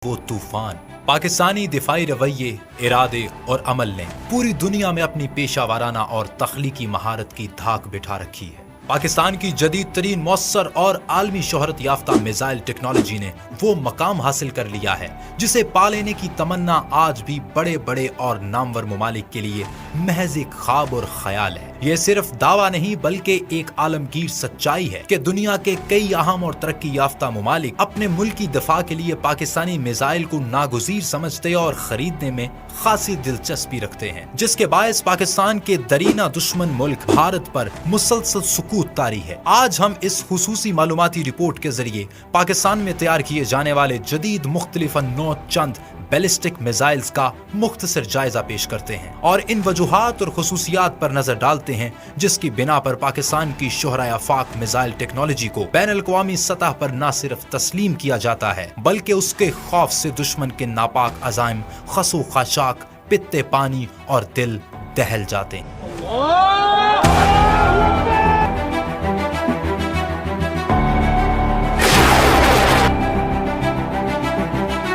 वो तूफान पाकिस्तानी दिफाई रवैये, इरादे और अमल ने पूरी दुनिया में अपनी पेशावराना और तख्लीकी महारत की धाक बिठा रखी है। पाकिस्तान की जदीद तरीन मौसर और आलमी शोहरत याफ्ता मिसाइल टेक्नोलॉजी ने वो मकाम हासिल कर लिया है जिसे पा लेने की तमन्ना आज भी बड़े बड़े और नामवर मुमालिक के लिए महज एक ख्वाब और ख्याल है। ये सिर्फ दावा नहीं बल्कि एक आलमगीर सच्चाई है कि दुनिया के कई अहम और तरक्की याफ्ता मुमालिक अपने मुल्क की दफा के लिए पाकिस्तानी मिसाइल को नागुज़ीर समझते और खरीदने में खासी दिलचस्पी रखते हैं, जिसके बायस पाकिस्तान के दरीना दुश्मन मुल्क भारत पर मुसलसल सुकूत तारी है। आज हम इस खुसूसी मालूमाती रिपोर्ट के जरिए पाकिस्तान में तैयार किए जाने वाले जदीद मुख्तलिफ नौ चंद बैलिस्टिक मिसाइल्स का मुख्तसर जायजा पेश करते हैं और इन वजूहात और खुसूसियात पर नजर डालते हैं जिसकी बिना पर पाकिस्तान की शोहरा आफाक मिसाइल टेक्नोलॉजी को बैनुल-अक़वामी सतह पर न सिर्फ तस्लीम किया जाता है बल्कि उसके खौफ से दुश्मन के नापाक अज़ाइम, खसो खाशाक, पित्ते पानी और दिल दहल जाते हैं।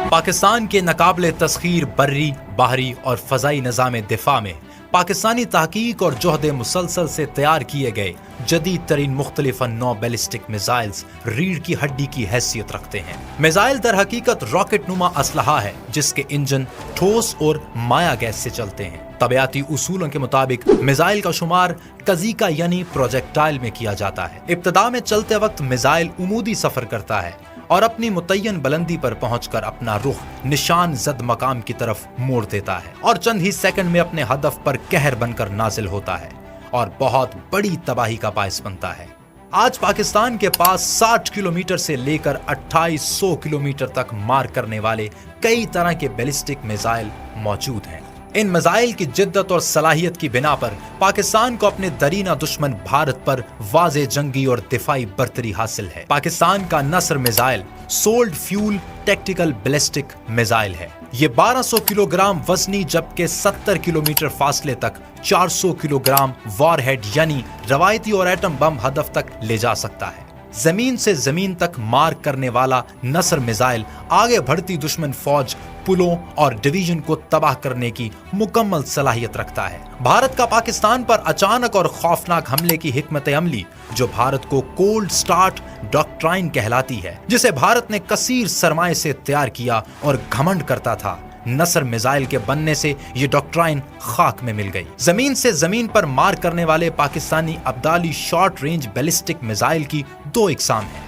पाकिस्तान के नाकाबिले तस्खीर बर्री, बाहरी और फजाई निज़ाम दिफा में पाकिस्तानी तहकीक और जोहद मुसलसल से तैयार किए गए जदीद तरीन मुख्तलिफ नौ बैलिस्टिक मिसाइल्स रीढ़ की हड्डी की हैसियत रखते हैं। मिसाइल दर हकीकत रॉकेट नुमा असलहा है जिसके इंजन ठोस और माया गैस से चलते हैं। तबियाती उसूलों के मुताबिक मिसाइल का शुमार कज़ीका यानी प्रोजेक्टाइल में किया जाता है। इब्तदा में चलते वक्त मिसाइल उमूदी सफर करता है और अपनी मुतय्यन बुलंदी पर पहुंचकर अपना रुख निशान जद मकाम की तरफ मोड़ देता है और चंद ही सेकंड में अपने हदफ पर कहर बनकर नाजिल होता है और बहुत बड़ी तबाही का बायस बनता है। आज पाकिस्तान के पास 60 किलोमीटर से लेकर 2800 किलोमीटर तक मार करने वाले कई तरह के बैलिस्टिक मिसाइल मौजूद हैं। इन मिसाइल की जिद्दत और सलाहियत की बिना पर पाकिस्तान को अपने दरीना दुश्मन भारत पर वाज़े जंगी और दिफाई बर्तरी हासिल है। पाकिस्तान का Nasr missile solid fuel tactical ballistic missile है। ये 1200 किलोग्राम वजनी जबकि 70 किलोमीटर फासले तक 400 किलोग्राम वॉरहेड यानी रवायती और एटम बम हदफ तक ले जा सकता है। जमीन से जमीन तक मार करने वाला नस्र मिसाइल आगे बढ़ती दुश्मन फौज, पुलों और डिवीजन को तबाह करने की मुकम्मल सलाहियत रखता है। भारत का पाकिस्तान पर अचानक और खौफनाक हमले की हिकमत अमली जो भारत को कोल्ड स्टार्ट डॉक्ट्राइन कहलाती है, जिसे भारत ने कसीर सरमाए से तैयार किया और घमंड करता था, नस्र मिसाइल के बनने से ये डॉक्ट्राइन खाक में मिल गई। जमीन से जमीन पर मार करने वाले Pakistani Abdali short range ballistic missile की दो इकसाम हैं।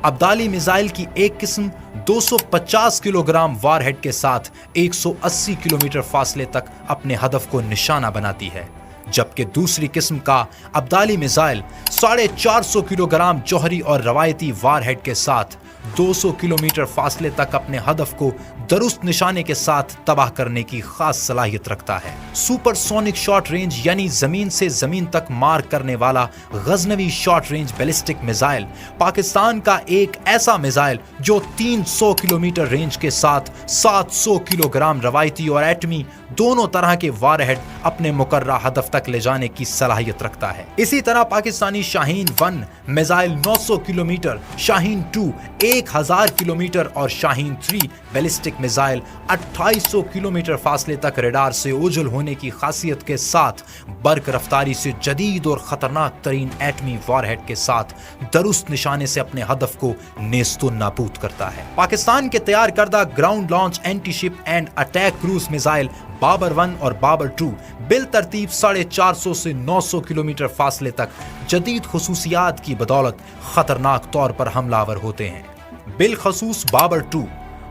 अब्दाली मिसाइल की एक किस्म 250 किलोग्राम वारहेड के साथ 180 किलोमीटर फासले तक अपने हदफ को निशाना बनाती है, जबकि दूसरी किस्म का अब्दाली मिसाइल 450 किलोग्राम जौहरी और रवायती वारहेड के साथ 200 किलोमीटर फासले तक अपने हदफ को दुरुस्त निशाने के साथ तबाह करने की खास सलाहियत रखता है। सुपरसोनिक शॉर्ट रेंज यानी जमीन से जमीन तक मार करने वाला Ghaznavi short range ballistic missile Pakistan का एक ऐसा मिसाइल जो 300 किलोमीटर रेंज के साथ 700 किलोग्राम रवायती और एटमी दोनों तरह के वारहेड अपने मुकर्रा हदफ तक ले जाने की सलाहियत रखता है। इसी तरह Pakistani Shaheen 1 missile 900 kilometre, Shaheen 2 1000 kilometre और शाहीन 3 बैलिस्टिक मिसाइल 2800 किलोमीटर फासले तक रडार से ओझल होने की खासियत के साथ बर्क रफ्तारी से जदीद और खतरनाक तरीन एटमी वारहेड के साथ दुरुस्त निशाने से अपने हदफ को नेस्तो नाबूद करता है। पाकिस्तान के तैयार करदा ground launch anti ship and attack cruise missile Babur 1 और बाबर 2 बिल तरतीब 450 से 900 किलोमीटर फासले तक जदीद खुसूसियात की बदौलत खतरनाक तौर पर हमलावर होते हैं। बिलखसूस बाबर 2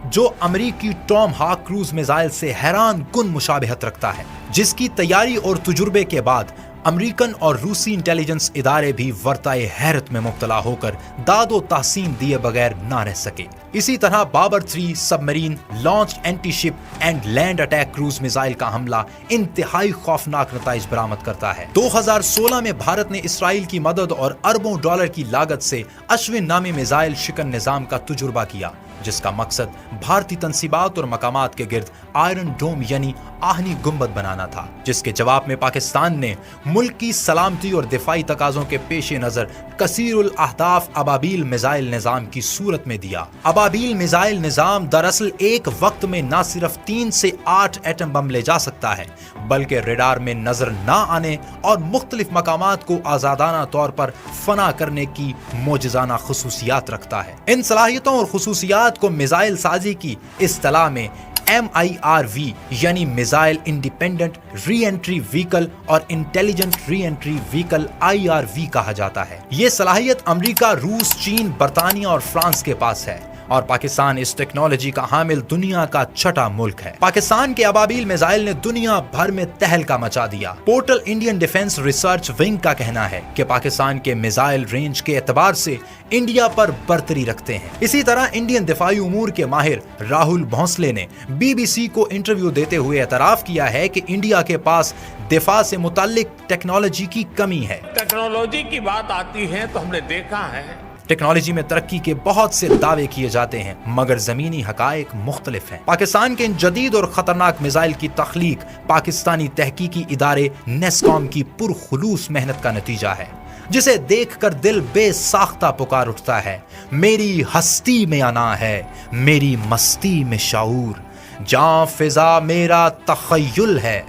जो अमरीकी टॉम हाक क्रूज मिसाइल से हैरान कुन मुशाबहत रखता है, जिसकी तैयारी और तजुर्बे के बाद अमेरिकन और रूसी इंटेलिजेंस इदारे भी वर्ताए हैरत में मुब्तला होकर दादो तहसीन दिए बगैर ना रह सके। इसी तरह Babur 3 submarine launch anti ship and land attack cruise missile का हमला इंतहाई खौफनाक नताइज बरामद करता है। 2016 में भारत ने इसराइल की मदद और अरबों डॉलर की लागत से अश्विन नामी मिसाइल शिकन निजाम का तजुर्बा किया, जिसका मकसद भारतीय तंसीबात और मकामात के गिर्द आयरन डोम यानी آہنی گنبد بنانا تھا، جس کے جواب میں پاکستان نے ملک کی سلامتی اور دفاعی تقاضوں کے پیش نظر کثیر الاہداف ابابیل میزائل نظام کی صورت میں دیا۔ ابابیل میزائل نظام دراصل ایک وقت میں نہ صرف 3 سے 8 ایٹم بم لے جا سکتا ہے، بلکہ ریڈار میں نظر نہ آنے اور مختلف مقامات کو آزادانہ طور پر فنا کرنے کی معجزانہ خصوصیات رکھتا ہے۔ ان صلاحیتوں اور خصوصیات کو میزائل سازی کی اصطلاح میں MIRV یعنی میزائل انڈیپینڈنٹ ری انٹری وہیکل اور انٹیلیجنٹ ری انٹری وہیکل IRV کہا جاتا ہے۔ یہ صلاحیت امریکہ، روس، چین، برطانیہ اور فرانس کے پاس ہے، اور پاکستان اس ٹیکنالوجی کا حامل دنیا کا چھٹا ملک ہے۔ پاکستان کے ابابیل میزائل نے دنیا بھر میں تہلکہ مچا دیا۔ Portal Indian defence research wing کا کہنا ہے کہ پاکستان کے میزائل رینج کے اعتبار سے انڈیا پر برتری رکھتے ہیں۔ اسی طرح انڈین دفاعی امور کے ماہر راہل بھونسلے نے BBC کو انٹرویو دیتے ہوئے اعتراف کیا ہے کہ انڈیا کے پاس دفاع سے متعلق ٹیکنالوجی کی کمی ہے۔ ٹیکنالوجی کی بات آتی ہے تو ہم نے دیکھا ہے ٹیکنالوجی میں ترقی کے بہت سے دعوے کیے جاتے ہیں، مگر زمینی حقائق مختلف ہیں۔ پاکستان کے ان جدید اور خطرناک میزائل کی تخلیق پاکستانی تحقیقی ادارے نیسکوم کی پرخلوص محنت کا نتیجہ ہے، جسے دیکھ کر دل بے ساختہ پکار اٹھتا ہے، میری ہستی میں انا ہے، میری مستی میں شعور، جاں فضا میرا تخیل ہے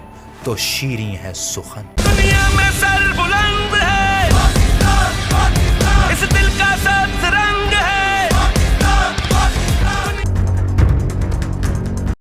تو شیریں ہے سخن۔